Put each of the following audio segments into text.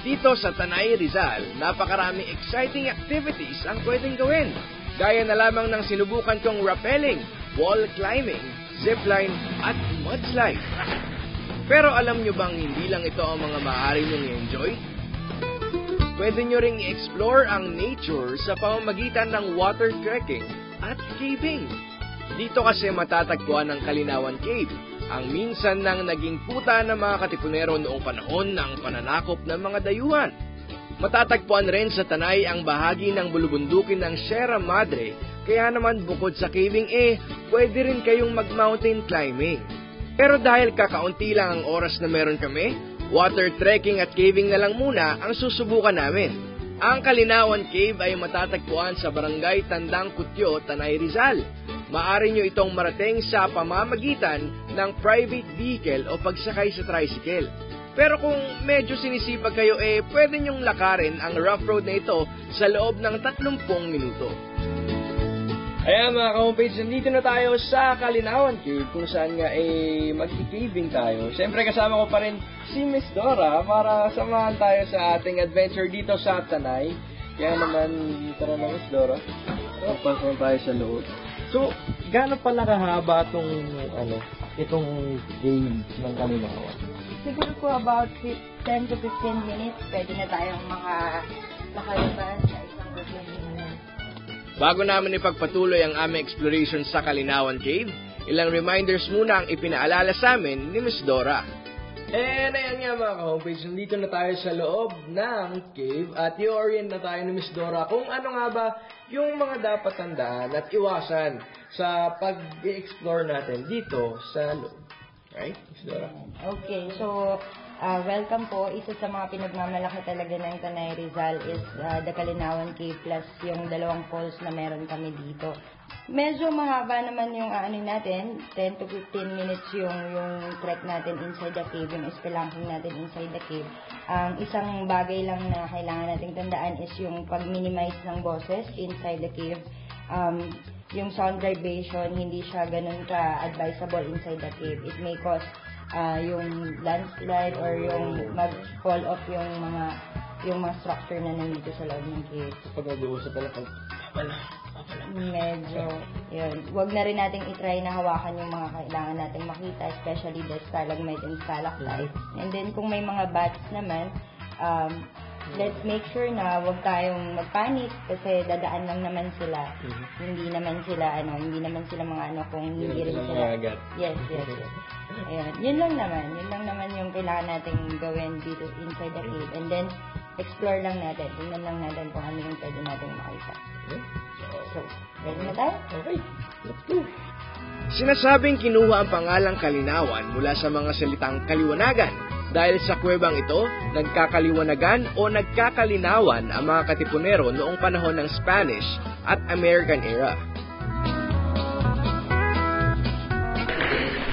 Dito sa Tanay, Rizal, napakaraming exciting activities ang pwedeng gawin. Gaya na lamang ng sinubukan kong rappelling, wall climbing, zipline, at mudslide. Pero alam nyo bang hindi lang ito ang mga maaari nyong i-enjoy? Pwede nyo ring i-explore ang nature sa pamamagitan ng water trekking at caving. Dito kasi matatagpuan ang Kalinawan Cave, ang minsan nang naging puta ng mga katipunero noong panahon ng pananakop ng mga dayuhan. Matatagpuan rin sa Tanay ang bahagi ng bulubundukin ng Sierra Madre, kaya naman bukod sa caving pwede rin kayong mag-mountain climbing. Pero dahil kakaunti lang ang oras na meron kami, water trekking at caving na lang muna ang susubukan namin. Ang Kalinawan Cave ay matatagpuan sa Barangay Tandang Kutyo, Tanay, Rizal. Maaari nyo itong marating sa pamamagitan ng private vehicle o pagsakay sa tricycle. Pero kung medyo sinisipag kayo pwede nyong lakarin ang rough road na ito sa loob ng 30 minuto. Ayan mga ka-homepage, nandito na tayo sa Kalinawan Cave kung saan nga mag-caving tayo. Siyempre kasama ko pa rin si Miss Dora para samahan tayo sa ating adventure dito sa Tanay. Kaya naman, tara na Miss Dora. Pasok tayo sa loob. So, gaano pala kahaba itong cave ng Kalinawan? Siguro po about 10 to 15 minutes, pwede na tayong nakalabas sa isang group. Bago namin ipagpatuloy ang aming exploration sa Kalinawan Cave, ilang reminders muna ang ipinaalala sa amin ni Miss Dora. And ayan nga mga ka-homepage, nandito na tayo sa loob ng cave at i-orient na tayo ni Miss Dora kung ano nga ba yung mga dapat tandaan at iwasan sa pag-explore natin dito sa loob. Right, Miss Dora? Okay, so welcome po. Isa sa mga pinagmamalaki talaga ng Tanay Rizal is the Kalinawan Cave plus yung dalawang falls na meron kami dito. Medyo mahaba naman yung natin, 10 to 15 minutes yung trek natin inside the cave, yung spelunking natin inside the cave. Isang bagay lang na kailangan nating tandaan is yung pag-minimize ng boses inside the cave. Yung sound vibration, hindi siya ganun ka-advisable inside the cave. It may cause yung landslide or yung mag-fall off yung mga structure na nandito sa loob ng cave. Pag nag-uusap pala, medyo, yun. Huwag na rin nating itry na hawakan yung mga kailangan nating makita, especially the stalagmite and stalactite. And then, kung may mga bats naman, let's make sure na huwag tayong magpanik kasi dadaan lang naman sila. Hindi naman sila mga kung hindi rin sila. Yes. Ayan. Yun lang naman yung kailangan nating gawin dito inside the cave. And then, explore lang natin. Tingnan lang natin kung ano yung pwede natin makita. So, ready na tayo? Okay, let's go. Sinasabing kinuha ang pangalang Kalinawan mula sa mga salitang kaliwanagan dahil sa kuwebang ito, nagkakaliwanagan o nagkakalinawan ang mga katipunero noong panahon ng Spanish at American era.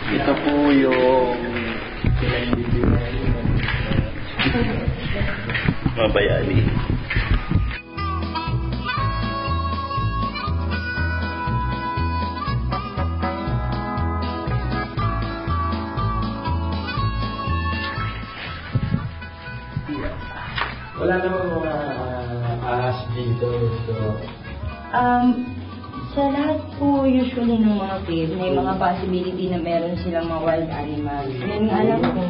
Ito po yung mabayani. Wala namang mga ahas dito. So, sa lahat po usually ng mga cave, may mga possibility na meron silang mga wild animals. Yun nga alam ko,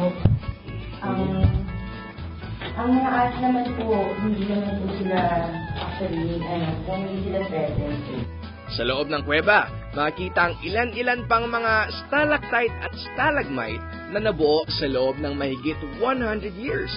ang mga ahas naman po, hindi naman po sila actually, hindi sila present. Sa loob ng kuweba, makikita ang ilan-ilan pang mga stalactite at stalagmite na nabuo sa loob ng mahigit 100 years.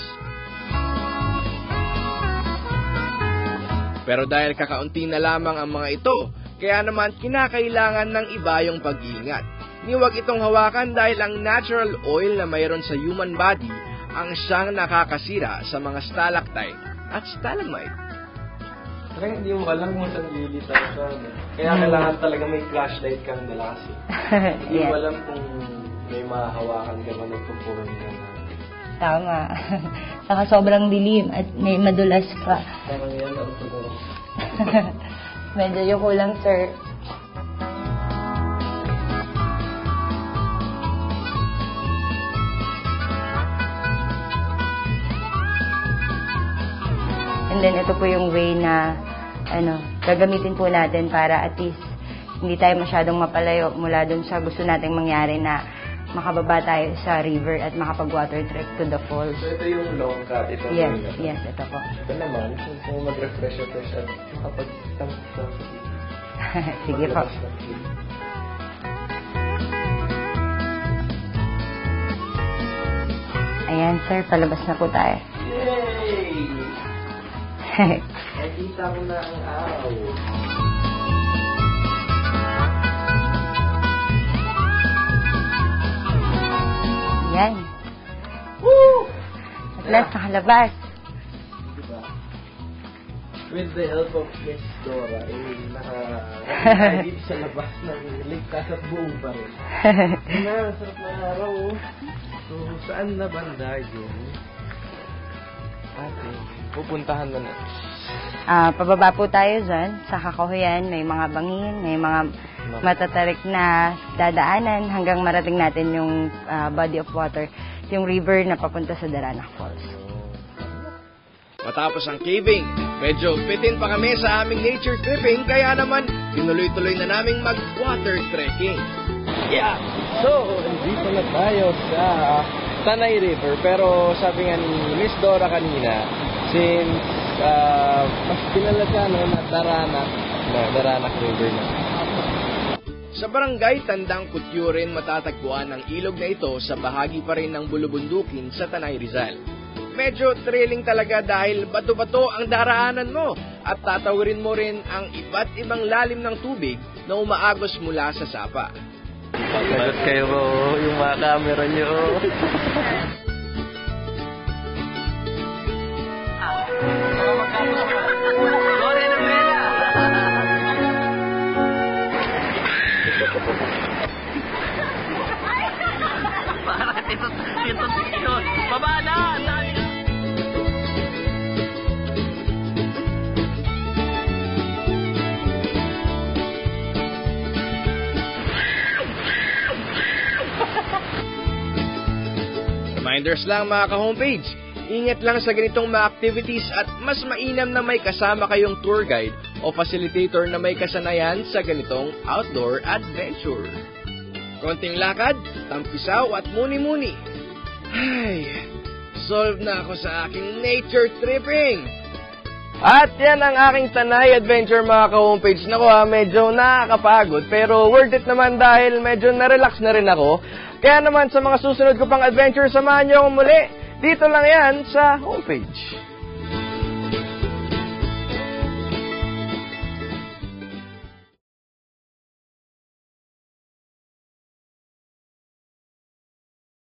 Pero dahil kakaunti na lamang ang mga ito, kaya naman kinakailangan ng iba yung pag-iingat. Huwag itong hawakan dahil ang natural oil na mayroon sa human body ang siyang nakakasira sa mga stalactite at stalagmite. Kaya hindi mo alam kung saan lilitaw ka. Kaya kailangan talaga may flashlight kang dala kasi. Hindi mo alam kung may mahahawakan ka ba nagpupurong ka na. Tama. Saka sobrang dilim at may madulas ka. Parang yan ang siguro. Medyo yung kulang, sir. then ito po yung way na gagamitin po natin para at least hindi tayo masyadong mapalayo mula dun sa gusto nating mangyari na makababa tayo sa river at makapag-water trek to the falls. So ito yung long cut. Ito Yes, ito po. Ito naman, kung mag-refresh siya, makapag-stamp. Sige po. Ayan, sir. Palabas na po tayo. Yay! Nakita ko na ang araw. Ayan. Woo! At last, nakalabas. Diba? With the help of Miss Dora, naka dito sa labas ng ligtas at buong pa rin. Sarap na araw. So, saan na banda yun? Pupuntahan na na. Pababa po tayo dyan sa Kakahuyan. May mga bangin, may mga matatarik na dadaanan hanggang marating natin yung body of water, yung river na papunta sa Daranac Falls. Matapos ang caving, medyo bitin pa kami sa aming nature tripping, kaya naman tinuloy-tuloy na naming mag-water trekking. Yeah! So, dito na tayo sa Tanay River. Pero sabi nga ni Miss Dora kanina, since mas pinala siya na Daranac River na. Sa barangay Tandang Kutyurin matatagpuan ang ilog na ito sa bahagi pa rin ng Bulubundukin sa Tanay Rizal. Medyo thrilling talaga dahil bato-bato ang daraanan mo at tatawirin mo rin ang iba't ibang lalim ng tubig na umaagos mula sa sapa. Sagot kayo po yung mga camera nyo. Baba na! Reminders lang mga ka-homepage, ingat lang sa ganitong mga activities at mas mainam na may kasama kayong tour guide o facilitator na may kasanayan sa ganitong outdoor adventure. Konting lakad, tampisaw at muni-muni. Ay, solve na ako sa aking nature tripping! At yan ang aking Tanay adventure mga ka-homepage. Naku medyo nakakapagod pero worth it naman dahil medyo na-relax na rin ako. Kaya naman sa mga susunod ko pang adventure, samahan niyo ako muli. Dito lang yan sa homepage.